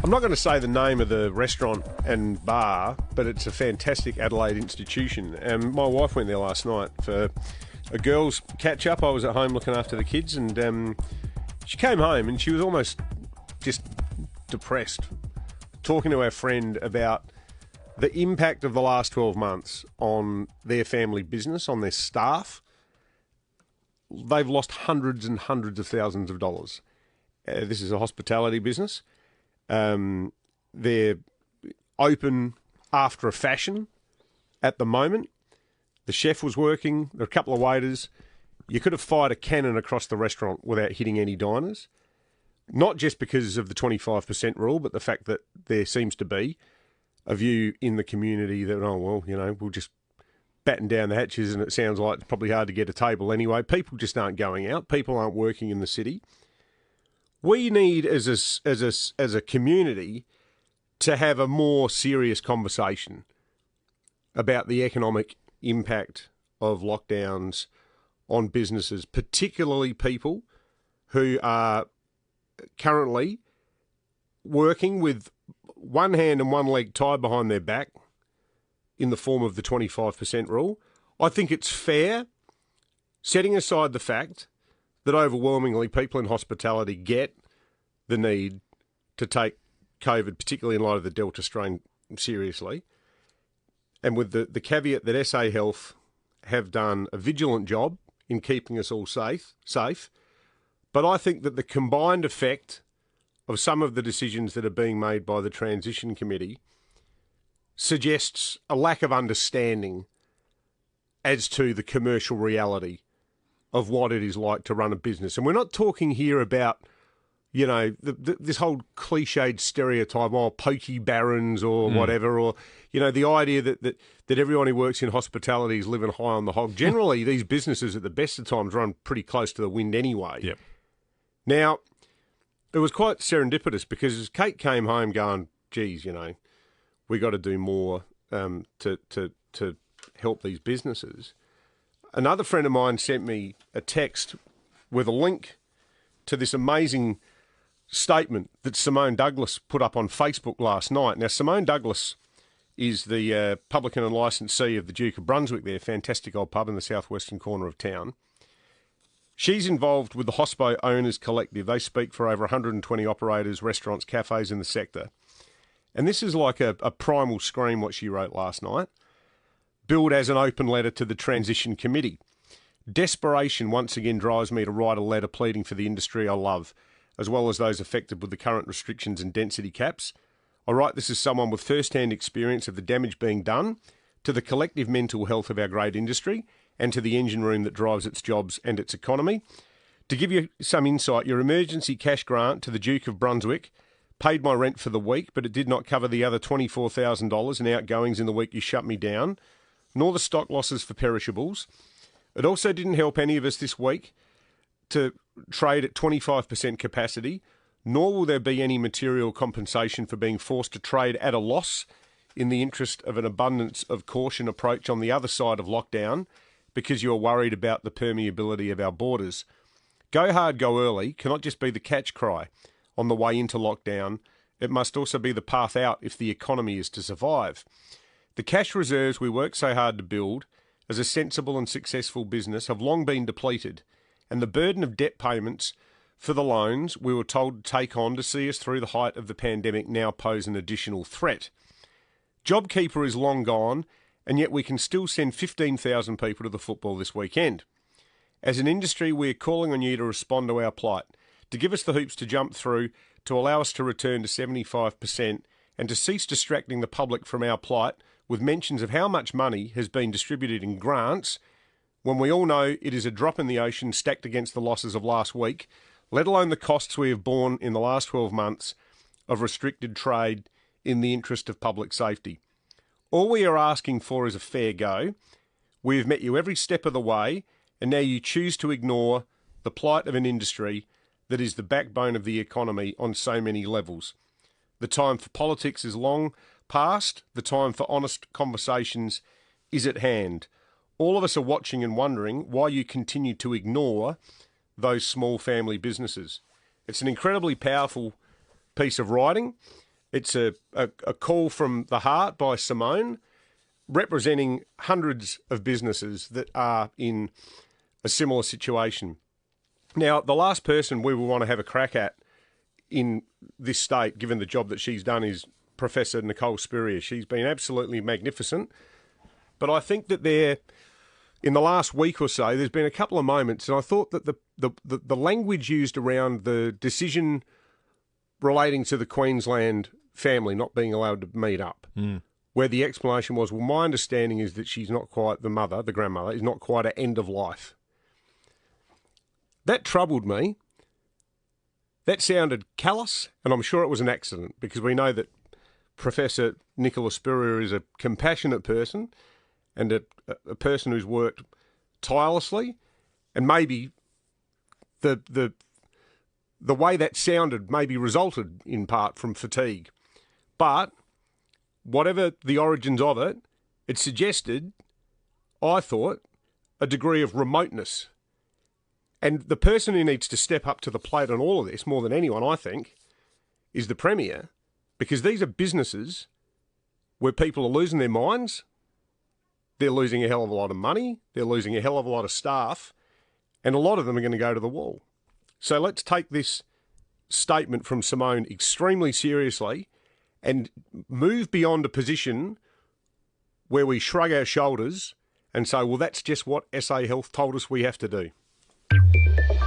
I'm not going to say the name of the restaurant and bar, but it's a fantastic Adelaide institution. And my wife went there last night for a girls' catch-up. I was at home looking after the kids, and she came home and she was almost just depressed, talking to our friend about the impact of the last 12 months on their family business, on their staff. They've lost hundreds and hundreds of thousands of dollars. This is a hospitality business. They're open after a fashion at the moment. The chef was working. There are a couple of waiters. You could have fired a cannon across the restaurant without hitting any diners. Not just because of the 25% rule, but the fact that there seems to be a view in the community that, oh, well, you know, we'll just batten down the hatches and it sounds like it's probably hard to get a table anyway. People just aren't going out. People aren't working in the city. We need, as a community, to have a more serious conversation about the economic impact of lockdowns on businesses, particularly people who are currently working with one hand and one leg tied behind their back in the form of the 25% rule. I think it's fair, setting aside the fact that overwhelmingly people in hospitality get the need to take COVID, particularly in light of the Delta strain, seriously. And with the caveat that SA Health have done a vigilant job in keeping us all safe. But I think that the combined effect of some of the decisions that are being made by the Transition Committee suggests a lack of understanding as to the commercial reality of what it is like to run a business. And we're not talking here about, you know, this whole cliched stereotype, pokey barons or whatever, or, you know, the idea that everyone who works in hospitality is living high on the hog. Generally, these businesses at the best of times run pretty close to the wind anyway. Yep. Now, it was quite serendipitous because Kate came home going, geez, you know, we got to do more to help these businesses. Another friend of mine sent me a text with a link to this amazing statement that Simone Douglas put up on Facebook last night. Now, Simone Douglas is the publican and licensee of the Duke of Brunswick there, fantastic old pub in the southwestern corner of town. She's involved with the Hospo Owners Collective. They speak for over 120 operators, restaurants, cafes in the sector. And this is like a primal scream, what she wrote last night, billed as an open letter to the Transition Committee. Desperation once again drives me to write a letter pleading for the industry I love, as well as those affected with the current restrictions and density caps. I write this as someone with first-hand experience of the damage being done to the collective mental health of our great industry and to the engine room that drives its jobs and its economy. To give you some insight, your emergency cash grant to the Duke of Brunswick paid my rent for the week, but it did not cover the other $24,000 in outgoings in the week you shut me down, nor the stock losses for perishables. It also didn't help any of us this week to trade at 25% capacity, nor will there be any material compensation for being forced to trade at a loss in the interest of an abundance of caution approach on the other side of lockdown because you are worried about the permeability of our borders. Go hard, go early cannot just be the catch cry on the way into lockdown. It must also be the path out if the economy is to survive. The cash reserves we worked so hard to build as a sensible and successful business have long been depleted, and the burden of debt payments for the loans we were told to take on to see us through the height of the pandemic now pose an additional threat. JobKeeper is long gone, and yet we can still send 15,000 people to the football this weekend. As an industry, we are calling on you to respond to our plight, to give us the hoops to jump through, to allow us to return to 75%, and to cease distracting the public from our plight with mentions of how much money has been distributed in grants, when we all know it is a drop in the ocean stacked against the losses of last week, let alone the costs we have borne in the last 12 months of restricted trade in the interest of public safety. All we are asking for is a fair go. We have met you every step of the way, and now you choose to ignore the plight of an industry that is the backbone of the economy on so many levels. The time for politics is long past. The time for honest conversations is at hand. All of us are watching and wondering why you continue to ignore those small family businesses. It's an incredibly powerful piece of writing. It's a call from the heart by Simone, representing hundreds of businesses that are in a similar situation. Now, the last person we will want to have a crack at in this state, given the job that she's done, is Professor Nicole Spurrier. She's been absolutely magnificent. But I think that in the last week or so, there's been a couple of moments, and I thought that the language used around the decision relating to the Queensland family not being allowed to meet up, where the explanation was, well, my understanding is that she's not quite the mother, the grandmother, is not quite at end of life. That troubled me. That sounded callous, and I'm sure it was an accident, because we know that Professor Nicola Spurrier is a compassionate person and a person who's worked tirelessly, and maybe the way that sounded maybe resulted in part from fatigue. But whatever the origins of it, it suggested, I thought, a degree of remoteness. And the person who needs to step up to the plate on all of this, more than anyone, I think, is the Premier, because these are businesses where people are losing their minds, they're losing a hell of a lot of money, they're losing a hell of a lot of staff, and a lot of them are going to go to the wall. So let's take this statement from Simone extremely seriously and move beyond a position where we shrug our shoulders and say, well, that's just what SA Health told us we have to do.